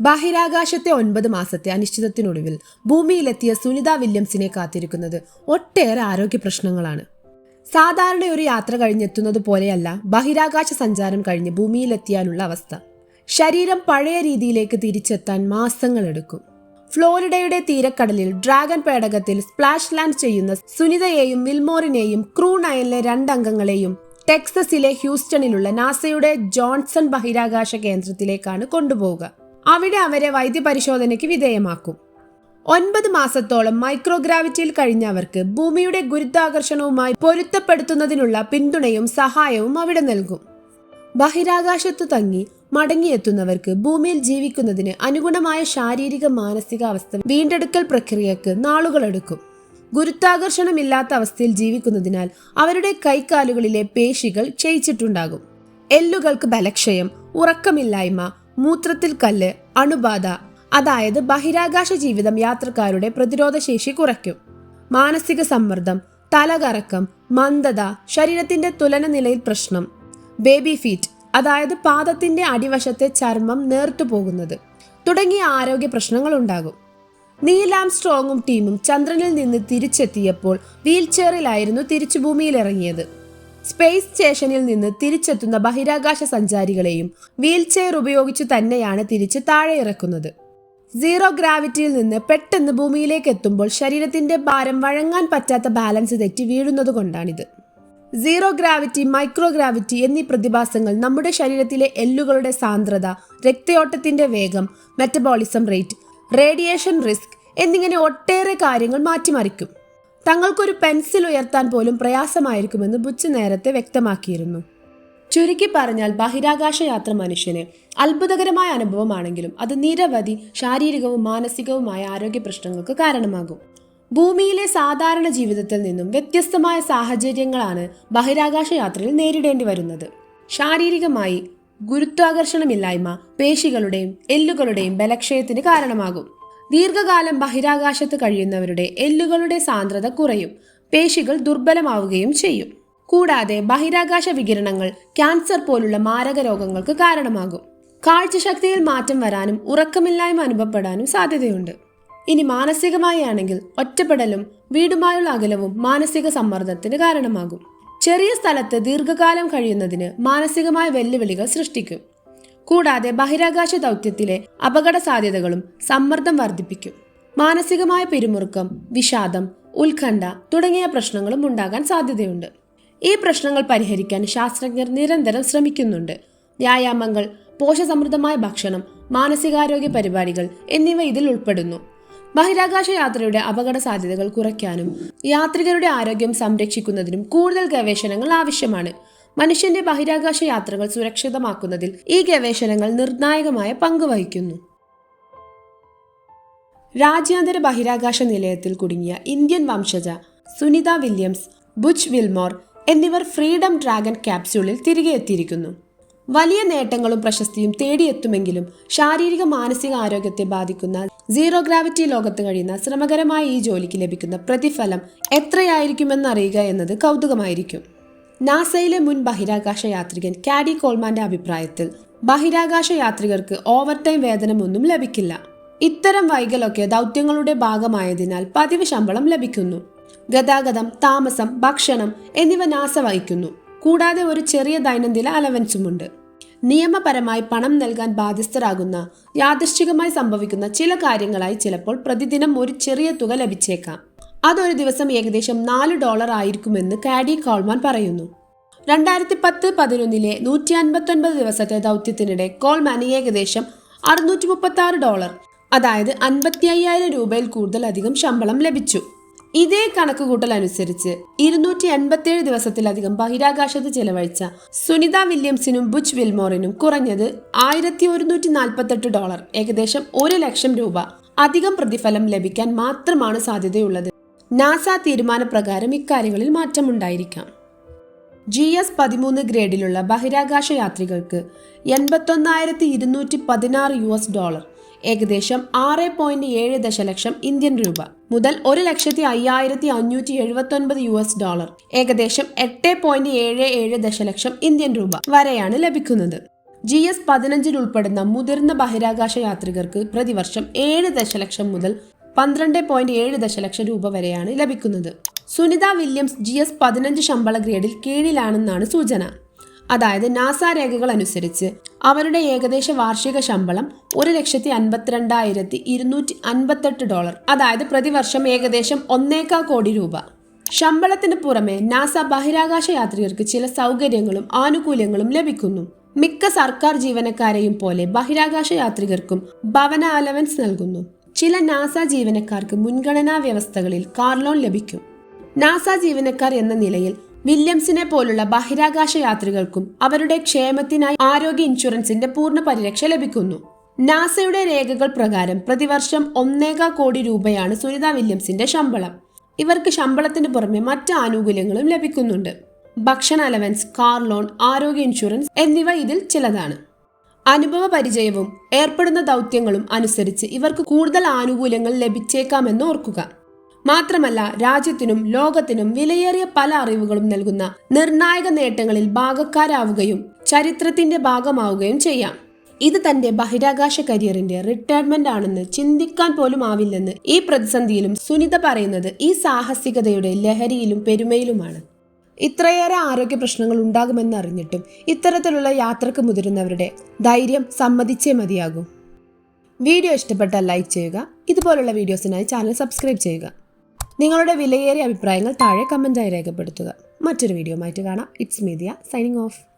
ബഹിരാകാശത്തെ 9 മാസത്തെ അനിശ്ചിതത്തിനൊടുവിൽ ഭൂമിയിലെത്തിയ സുനിത വില്യംസിനെ കാത്തിരിക്കുന്നത് ഒട്ടേറെ ആരോഗ്യ പ്രശ്നങ്ങളാണ്. സാധാരണ ഒരു യാത്ര കഴിഞ്ഞെത്തുന്നത് പോലെയല്ല ബഹിരാകാശ സഞ്ചാരം കഴിഞ്ഞ് ഭൂമിയിലെത്തിയാലുള്ള അവസ്ഥ. ശരീരം പഴയ രീതിയിലേക്ക് തിരിച്ചെത്താൻ മാസങ്ങളെടുക്കും. ഫ്ലോറിഡയുടെ തീരക്കടലിൽ ഡ്രാഗൺ പേടകത്തിൽ സ്പ്ലാഷ് ലാൻഡ് ചെയ്യുന്ന സുനിതയെയും വിൽമോറിനെയും ക്രൂ 9ലെ 2 അംഗങ്ങളെയും ടെക്സസിലെ ഹ്യൂസ്റ്റണിലുള്ള നാസയുടെ ജോൺസൺ ബഹിരാകാശ കേന്ദ്രത്തിലേക്കാണ് കൊണ്ടുപോവുക. അവിടെ അവരെ വൈദ്യപരിശോധനയ്ക്ക് വിധേയമാക്കും. 9 മാസത്തോളം മൈക്രോഗ്രാവിറ്റിയിൽ കഴിഞ്ഞ അവർക്ക് ഭൂമിയുടെ ഗുരുത്വാകർഷണവുമായി പൊരുത്തപ്പെടുത്തുന്നതിനുള്ള പിന്തുണയും സഹായവും അവിടെ നൽകും. ബഹിരാകാശത്തു തങ്ങി മടങ്ങിയെത്തുന്നവർക്ക് ഭൂമിയിൽ ജീവിക്കുന്നതിന് അനുഗുണമായ ശാരീരിക മാനസിക അവസ്ഥ വീണ്ടെടുക്കൽ പ്രക്രിയക്ക് നാളുകളെടുക്കും. ഗുരുത്വാകർഷണമില്ലാത്ത അവസ്ഥയിൽ ജീവിക്കുന്നതിനാൽ അവരുടെ കൈക്കാലുകളിലെ പേശികൾ ക്ഷയിച്ചിട്ടുണ്ടാകും. എല്ലുകൾക്ക് ബലക്ഷയം, ഉറക്കമില്ലായ്മ, മൂത്രത്തിൽ കല്ല്, അണുബാധ, അതായത് ബഹിരാകാശ ജീവിതം യാത്രക്കാരുടെ പ്രതിരോധശേഷി കുറയ്ക്കും. മാനസിക സമ്മർദ്ദം, തലകറക്കം, മന്ദത, ശരീരത്തിന്റെ തുലന നിലയിൽ പ്രശ്നം, ബേബി ഫീറ്റ്, അതായത് പാദത്തിന്റെ അടിവശത്തെ ചർമ്മം നേർത്തുപോകുന്നത് തുടങ്ങിയ ആരോഗ്യ പ്രശ്നങ്ങൾ ഉണ്ടാകും. നീൽ ആംസ്ട്രോങ്ങും ടീമും ചന്ദ്രനിൽ നിന്ന് തിരിച്ചെത്തിയപ്പോൾ വീൽചെയറിലായിരുന്നു തിരിച്ചു ഭൂമിയിലിറങ്ങിയത്. സ്പേസ് സ്റ്റേഷനിൽ നിന്ന് തിരിച്ചെത്തുന്ന ബഹിരാകാശ സഞ്ചാരികളെയും വീൽചെയർ ഉപയോഗിച്ചു തന്നെയാണ് തിരിച്ച് താഴെ ഇറക്കുന്നത്. സീറോ ഗ്രാവിറ്റിയിൽ നിന്ന് പെട്ടെന്ന് ഭൂമിയിലേക്ക് എത്തുമ്പോൾ ശരീരത്തിന്റെ ഭാരം വഴങ്ങാൻ പറ്റാത്ത ബാലൻസ് തെറ്റി വീഴുന്നത് കൊണ്ടാണിത്. സീറോ ഗ്രാവിറ്റി, മൈക്രോഗ്രാവിറ്റി എന്നീ പ്രതിഭാസങ്ങൾ നമ്മുടെ ശരീരത്തിലെ എല്ലുകളുടെ സാന്ദ്രത, രക്തയോട്ടത്തിന്റെ വേഗം, മെറ്റബോളിസം റേറ്റ്, റേഡിയേഷൻ റിസ്ക് എന്നിങ്ങനെ ഒട്ടേറെ കാര്യങ്ങൾ മാറ്റിമറിക്കും. തങ്ങൾക്കൊരു പെൻസിൽ ഉയർത്താൻ പോലും പ്രയാസമായിരിക്കുമെന്ന് ബുച്ച് നേരത്തെ വ്യക്തമാക്കിയിരുന്നു. ചുരുക്കി പറഞ്ഞാൽ ബഹിരാകാശ യാത്ര മനുഷ്യന് അത്ഭുതകരമായ അനുഭവമാണെങ്കിലും അത് നിരവധി ശാരീരികവും മാനസികവുമായ ആരോഗ്യ പ്രശ്നങ്ങൾക്ക് കാരണമാകും. ഭൂമിയിലെ സാധാരണ ജീവിതത്തിൽ നിന്നും വ്യത്യസ്തമായ സാഹചര്യങ്ങളാണ് ബഹിരാകാശ യാത്രയിൽ നേരിടേണ്ടി വരുന്നത്. ശാരീരികമായി ഗുരുത്വാകർഷണമില്ലായ്മ പേശികളുടെയും എല്ലുകളുടെയും ബലക്ഷയത്തിന് കാരണമാകും. ദീർഘകാലം ബഹിരാകാശത്ത് കഴിയുന്നവരുടെ എല്ലുകളുടെ സാന്ദ്രത കുറയും, പേശികൾ ദുർബലമാവുകയും ചെയ്യും. കൂടാതെ ബഹിരാകാശ വികിരണങ്ങൾ ക്യാൻസർ പോലുള്ള മാരക രോഗങ്ങൾക്ക് കാരണമാകും. കാഴ്ചശക്തിയിൽ മാറ്റം വരാനും ഉറക്കമില്ലായ്മ അനുഭവപ്പെടാനും സാധ്യതയുണ്ട്. ഇനി മാനസികമായി ആണെങ്കിൽ ഒറ്റപ്പെടലും വീടുമായുള്ള അകലവും മാനസിക സമ്മർദ്ദത്തിന് കാരണമാകും. ചെറിയ സ്ഥലത്ത് ദീർഘകാലം കഴിയുന്നതിന് മാനസികമായ വെല്ലുവിളികൾ സൃഷ്ടിക്കും. കൂടാതെ ബഹിരാകാശ ദൗത്യത്തിലെ അപകട സാധ്യതകളും സമ്മർദ്ദം വർദ്ധിപ്പിക്കും. മാനസികമായ പിരിമുറുക്കം, വിഷാദം, ഉത്കണ്ഠ തുടങ്ങിയ പ്രശ്നങ്ങളും ഉണ്ടാകാൻ സാധ്യതയുണ്ട്. ഈ പ്രശ്നങ്ങൾ പരിഹരിക്കാൻ ശാസ്ത്രജ്ഞർ നിരന്തരം ശ്രമിക്കുന്നുണ്ട്. വ്യായാമങ്ങൾ, പോഷകസമൃദ്ധമായ ഭക്ഷണം, മാനസികാരോഗ്യ പരിപാടികൾ എന്നിവ ഇതിൽ ഉൾപ്പെടുന്നു. ബഹിരാകാശ യാത്രയുടെ അപകട സാധ്യതകൾ കുറയ്ക്കാനും യാത്രികരുടെ ആരോഗ്യം സംരക്ഷിക്കുന്നതിനും കൂടുതൽ ഗവേഷണങ്ങൾ ആവശ്യമാണ്. മനുഷ്യന്റെ ബഹിരാകാശ യാത്രകൾ സുരക്ഷിതമാക്കുന്നതിൽ ഈ ഗവേഷണങ്ങൾ നിർണായകമായ പങ്ക് വഹിക്കുന്നു. രാജ്യാന്തര ബഹിരാകാശ നിലയത്തിൽ കുടുങ്ങിയ ഇന്ത്യൻ വംശജ സുനിത വില്യംസ്, ബുച്ച് വിൽമോർ എന്നിവർ ഫ്രീഡം ഡ്രാഗൺ ക്യാപ്സ്യൂളിൽ തിരികെ എത്തിയിരിക്കുന്നു. വലിയ നേട്ടങ്ങളും പ്രശസ്തിയും തേടിയെത്തുമെങ്കിലും ശാരീരിക മാനസിക ആരോഗ്യത്തെ ബാധിക്കുന്ന സീറോ ഗ്രാവിറ്റി ലോകത്ത് കഴിയുന്ന ശ്രമകരമായ ഈ ജോലിക്ക് ലഭിക്കുന്ന പ്രതിഫലം എത്രയായിരിക്കുമെന്നറിയുക എന്നത് കൗതുകമായിരിക്കും. നാസയിലെ മുൻ ബഹിരാകാശ യാത്രികൻ കാഡി കോൾമാന്റെ അഭിപ്രായത്തിൽ ബഹിരാകാശ യാത്രികർക്ക് ഓവർ ടൈം വേതനമൊന്നും ലഭിക്കില്ല. ഇത്തരം വൈകലൊക്കെ ദൗത്യങ്ങളുടെ ഭാഗമായതിനാൽ പതിവ് ശമ്പളം ലഭിക്കുന്നു. ഗതാഗതം, താമസം, ഭക്ഷണം എന്നിവ നാസ വഹിക്കുന്നു. കൂടാതെ ഒരു ചെറിയ ദൈനംദിന അലവൻസുമുണ്ട്. നിയമപരമായി പണം നൽകാൻ ബാധ്യസ്ഥരാകുന്ന യാദൃശ്ചികമായി സംഭവിക്കുന്ന ചില കാര്യങ്ങളായി ചിലപ്പോൾ പ്രതിദിനം ഒരു ചെറിയ തുക ലഭിച്ചേക്കാം. അതൊരു ദിവസം ഏകദേശം $4 ആയിരിക്കുമെന്ന് കാഡി കോൾമാൻ പറയുന്നു. 2010-11 159 ദിവസത്തെ ദൗത്യത്തിനിടെ കോൾമാന് ഏകദേശം $636, അതായത് 55,000 രൂപയിൽ കൂടുതൽ അധികം ശമ്പളം ലഭിച്ചു. ഇതേ കണക്കുകൂട്ടൽ അനുസരിച്ച് 287 ദിവസത്തിലധികം ബഹിരാകാശത്ത് ചെലവഴിച്ച സുനിത വില്യംസിനും ബുച്ച് വിൽമോറിനും കുറഞ്ഞത് $1148, ഏകദേശം 1 ലക്ഷം രൂപ അധികം പ്രതിഫലം ലഭിക്കാൻ മാത്രമാണ് സാധ്യതയുള്ളത്. നാസ തീരുമാനപ്രകാരം ഇക്കാര്യങ്ങളിൽ മാറ്റമുണ്ടായിരിക്കാം. GS-13 ഗ്രേഡിലുള്ള ബഹിരാകാശ യാത്രികർക്ക് $81,216, ഏകദേശം 6.7 ദശലക്ഷം ഇന്ത്യൻ രൂപ മുതൽ $1,05,579, ഏകദേശം 8.77 ദശലക്ഷം ഇന്ത്യൻ രൂപ വരെയാണ് ലഭിക്കുന്നത്. GS-15 ഉൾപ്പെടുന്ന മുതിർന്ന ബഹിരാകാശ യാത്രികർക്ക് പ്രതിവർഷം 7 ദശലക്ഷം മുതൽ 12.7 ദശലക്ഷം രൂപ വരെയാണ് ലഭിക്കുന്നത്. സുനിത വില്യംസ് GS-15 ശമ്പള ഗ്രേഡിൽ കീഴിലാണെന്നാണ് സൂചന. അതായത് നാസ രേഖകൾ അനുസരിച്ച് അവരുടെ ഏകദേശ വാർഷിക ശമ്പളം $1,52,258, അതായത് പ്രതിവർഷം ഏകദേശം 1.25 കോടി രൂപ. ശമ്പളത്തിന് പുറമെ നാസ ബഹിരാകാശ യാത്രികർക്ക് ചില സൗകര്യങ്ങളും ആനുകൂല്യങ്ങളും ലഭിക്കുന്നു. മിക്ക സർക്കാർ ജീവനക്കാരെയും പോലെ ബഹിരാകാശ യാത്രികർക്കും ഭവന അലവൻസ് നൽകുന്നു. ചില നാസ ജീവനക്കാർക്ക് മുൻഗണനാ വ്യവസ്ഥകളിൽ കാർ ലോൺ ലഭിക്കും. നാസ ജീവനക്കാർ എന്ന നിലയിൽ വില്യംസിനെ പോലുള്ള ബഹിരാകാശ യാത്രികർക്കും അവരുടെ ക്ഷേമത്തിനായി ആരോഗ്യ ഇൻഷുറൻസിന്റെ പൂർണ്ണ പരിരക്ഷ ലഭിക്കുന്നു. നാസയുടെ രേഖകൾ പ്രകാരം പ്രതിവർഷം 1.25 കോടി രൂപയാണ് സുനിത വില്യംസിന്റെ ശമ്പളം. ഇവർക്ക് ശമ്പളത്തിന് പുറമെ മറ്റ് ആനുകൂല്യങ്ങളും ലഭിക്കുന്നുണ്ട്. ഭക്ഷണ അലവൻസ്, കാർ ലോൺ, ആരോഗ്യ ഇൻഷുറൻസ് എന്നിവ ഇതിൽ ചിലതാണ്. അനുഭവ പരിചയവും ഏർപ്പെടുന്ന ദൗത്യങ്ങളും അനുസരിച്ച് ഇവർക്ക് കൂടുതൽ ആനുകൂല്യങ്ങൾ ലഭിച്ചേക്കാമെന്ന് ഓർക്കുക. മാത്രമല്ല, രാജ്യത്തിനും ലോകത്തിനും വിലയേറിയ പല അറിവുകളും നൽകുന്ന നിർണായക നേട്ടങ്ങളിൽ ഭാഗക്കാരാവുകയും ചരിത്രത്തിന്റെ ഭാഗമാവുകയും ചെയ്യാം. ഇത് തന്റെ ബഹിരാകാശ കരിയറിന്റെ റിട്ടയർമെന്റ് ആണെന്ന് ചിന്തിക്കാൻ പോലും ആവില്ലെന്ന് ഈ പ്രതിസന്ധിയിലും സുനിത പറയുന്നത് ഈ സാഹസികതയുടെ ലഹരിയിലും പെരുമയിലുമാണ്. ഇത്രയേറെ ആരോഗ്യ പ്രശ്നങ്ങൾ ഉണ്ടാകുമെന്ന് അറിഞ്ഞിട്ടും ഇത്തരത്തിലുള്ള യാത്രക്ക് മുതിരുന്നവരുടെ ധൈര്യം സമ്മതിച്ചേ മതിയാകൂ. വീഡിയോ ഇഷ്ടപ്പെട്ടാൽ ലൈക്ക് ചെയ്യുക. ഇതുപോലുള്ള വീഡിയോസിനായി ചാനൽ സബ്സ്ക്രൈബ് ചെയ്യുക. നിങ്ങളുടെ വിലയേറിയ അഭിപ്രായങ്ങൾ താഴെ കമന്റായി രേഖപ്പെടുത്തുക. മറ്റൊരു വീഡിയോ ആയിട്ട് കാണാം. It's media signing off.